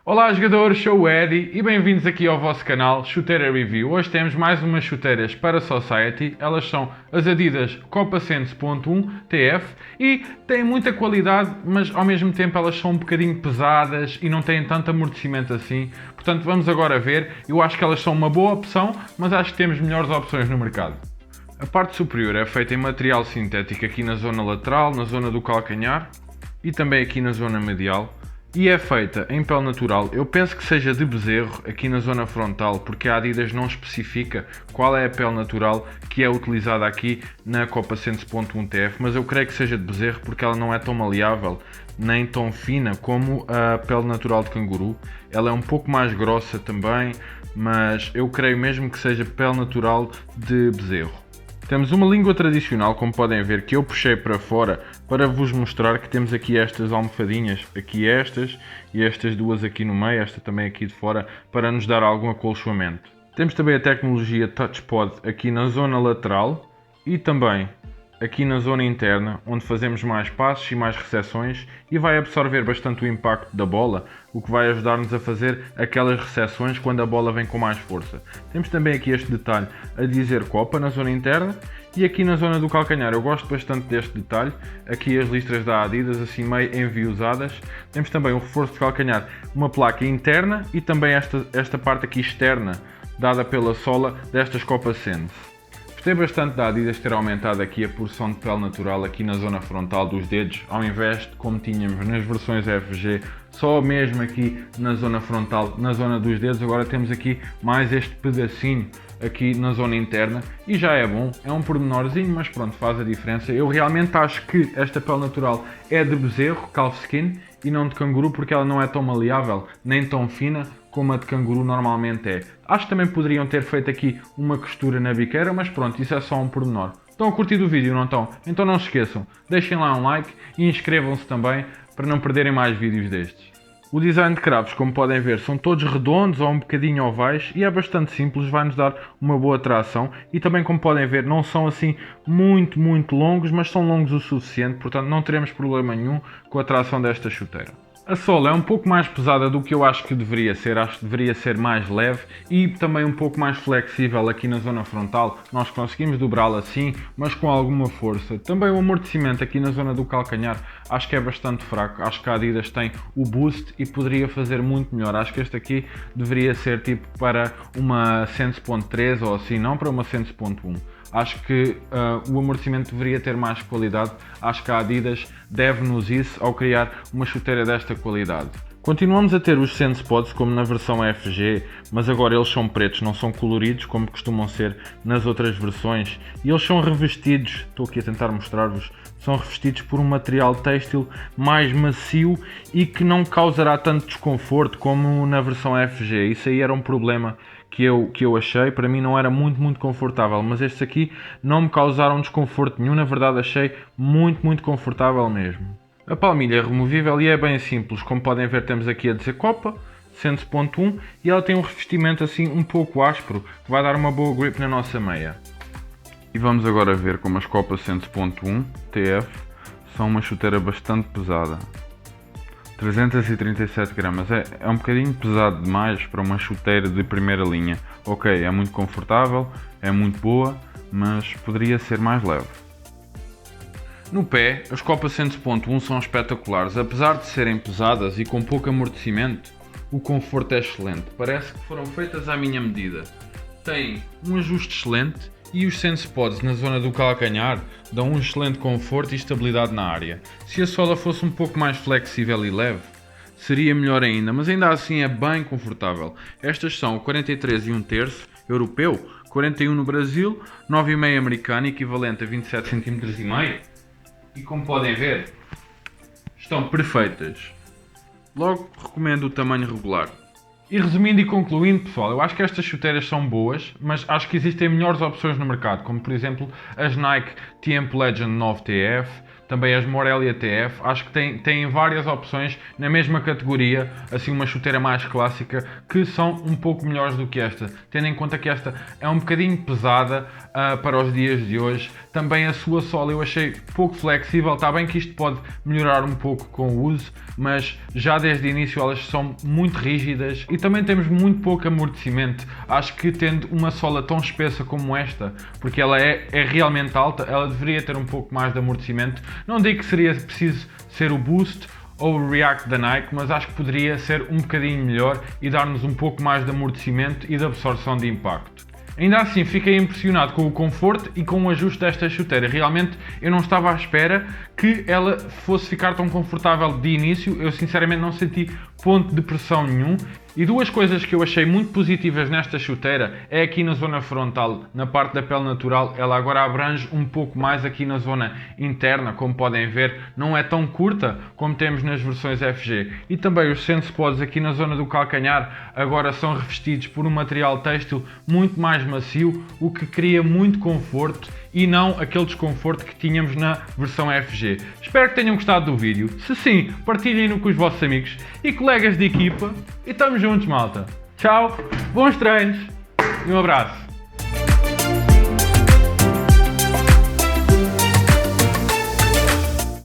Olá jogadores, sou o Eddie e bem-vindos aqui ao vosso canal Chuteira Review. Hoje temos mais umas chuteiras para Society. Elas são as Adidas Copa Sense .1 TF e têm muita qualidade, mas ao mesmo tempo elas são um bocadinho pesadas e não têm tanto amortecimento assim. Portanto, vamos agora ver. Eu acho que elas são uma boa opção, mas acho que temos melhores opções no mercado. A parte superior é feita em material sintético aqui na zona lateral, na zona do calcanhar e também aqui na zona medial. E é feita em pele natural. Eu penso que seja de bezerro aqui na zona frontal, porque a Adidas não especifica qual é a pele natural que é utilizada aqui na Copa Sense .1 TF, mas eu creio que seja de bezerro porque ela não é tão maleável nem tão fina como a pele natural de canguru. Ela é um pouco mais grossa também, mas eu creio mesmo que seja pele natural de bezerro. Temos uma língua tradicional, como podem ver, que eu puxei para fora para vos mostrar que temos aqui estas almofadinhas, aqui estas e estas duas aqui no meio, esta também aqui de fora, para nos dar algum acolchoamento. Temos também a tecnologia TouchPod aqui na zona lateral e também aqui na zona interna, onde fazemos mais passos e mais recepções e vai absorver bastante o impacto da bola, o que vai ajudar-nos a fazer aquelas recepções quando a bola vem com mais força. Temos também aqui este detalhe a dizer Copa na zona interna e aqui na zona do calcanhar. Eu gosto bastante deste detalhe, aqui as listras da Adidas assim meio enviosadas. Temos também o reforço de calcanhar, uma placa interna e também esta parte aqui externa, dada pela sola destas Copa Sense. Gostei bastante da Adidas ter aumentado aqui a porção de pele natural aqui na zona frontal dos dedos, ao invés de como tínhamos nas versões FG, só mesmo aqui na zona frontal, na zona dos dedos. Agora temos aqui mais este pedacinho aqui na zona interna e já é bom, é um pormenorzinho, mas pronto, faz a diferença. Eu realmente acho que esta pele natural é de bezerro, calfskin, e não de canguru, porque ela não é tão maleável, nem tão fina como a de canguru normalmente é. Acho que também poderiam ter feito aqui uma costura na biqueira, mas pronto, isso é só um pormenor. Estão a curtir o vídeo, não estão? Então não se esqueçam, deixem lá um like e inscrevam-se também para não perderem mais vídeos destes. O design de cravos, como podem ver, são todos redondos ou um bocadinho ovais e é bastante simples, vai-nos dar uma boa tração e também, como podem ver, não são assim muito longos, mas são longos o suficiente, portanto não teremos problema nenhum com a tração desta chuteira. A sola é um pouco mais pesada do que eu acho que deveria ser, acho que deveria ser mais leve e também um pouco mais flexível aqui na zona frontal. Nós conseguimos dobrá-la assim, mas com alguma força. Também o amortecimento aqui na zona do calcanhar acho que é bastante fraco, acho que a Adidas tem o boost e poderia fazer muito melhor. Acho que este aqui deveria ser tipo para uma Sense.3 ou assim, não para uma Sense.1. Acho que o amortecimento deveria ter mais qualidade. Acho que a Adidas deve-nos isso ao criar uma chuteira desta qualidade. Continuamos a ter os Sense Pods como na versão FG, mas agora eles são pretos, não são coloridos como costumam ser nas outras versões. E eles são revestidos, estou aqui a tentar mostrar-vos, são revestidos por um material têxtil mais macio e que não causará tanto desconforto como na versão FG. Isso aí era um problema que eu achei, para mim não era muito confortável, mas estes aqui não me causaram desconforto nenhum, na verdade achei muito confortável mesmo. A palmilha é removível e é bem simples, como podem ver temos aqui a dizer Copa, Sense.1 e ela tem um revestimento assim um pouco áspero, que vai dar uma boa grip na nossa meia. E vamos agora ver como as Copas Sense.1 TF são uma chuteira bastante pesada. 337 gramas, é um bocadinho pesado demais para uma chuteira de primeira linha. Ok, é muito confortável, é muito boa, mas poderia ser mais leve. No pé, as Copa Sense.1 são espetaculares. Apesar de serem pesadas e com pouco amortecimento, o conforto é excelente. Parece que foram feitas à minha medida. Tem um ajuste excelente e os Sense Pods na zona do calcanhar dão um excelente conforto e estabilidade na área. Se a sola fosse um pouco mais flexível e leve, seria melhor ainda, mas ainda assim é bem confortável. Estas são o 43 1/3 europeu, 41 no Brasil, 9,5 americano, equivalente a 27 cm e meio. E como podem ver, estão perfeitas. Logo recomendo o tamanho regular. E resumindo e concluindo, pessoal, eu acho que estas chuteiras são boas, mas acho que existem melhores opções no mercado, como por exemplo as Nike Tiempo Legend 9 TF, também as Morelia TF. Acho que têm várias opções na mesma categoria, assim uma chuteira mais clássica, que são um pouco melhores do que esta, tendo em conta que esta é um bocadinho pesada para os dias de hoje. Também a sua sola eu achei pouco flexível, está bem que isto pode melhorar um pouco com o uso, mas já desde o início elas são muito rígidas e também temos muito pouco amortecimento. Acho que tendo uma sola tão espessa como esta, porque ela é realmente alta, ela deveria ter um pouco mais de amortecimento. Não digo que seria preciso ser o Boost ou o React da Nike, mas acho que poderia ser um bocadinho melhor e dar-nos um pouco mais de amortecimento e de absorção de impacto. Ainda assim, fiquei impressionado com o conforto e com o ajuste desta chuteira. Realmente, eu não estava à espera que ela fosse ficar tão confortável de início. Eu sinceramente não senti ponto de pressão nenhum. E duas coisas que eu achei muito positivas nesta chuteira é aqui na zona frontal, na parte da pele natural, ela agora abrange um pouco mais aqui na zona interna, como podem ver, não é tão curta como temos nas versões FG. E também os sense pods aqui na zona do calcanhar agora são revestidos por um material têxtil muito mais macio, o que cria muito conforto e não aquele desconforto que tínhamos na versão FG. Espero que tenham gostado do vídeo. Se sim, partilhem-no com os vossos amigos e colegas de equipa e estamos juntos, malta. Tchau, bons treinos e um abraço.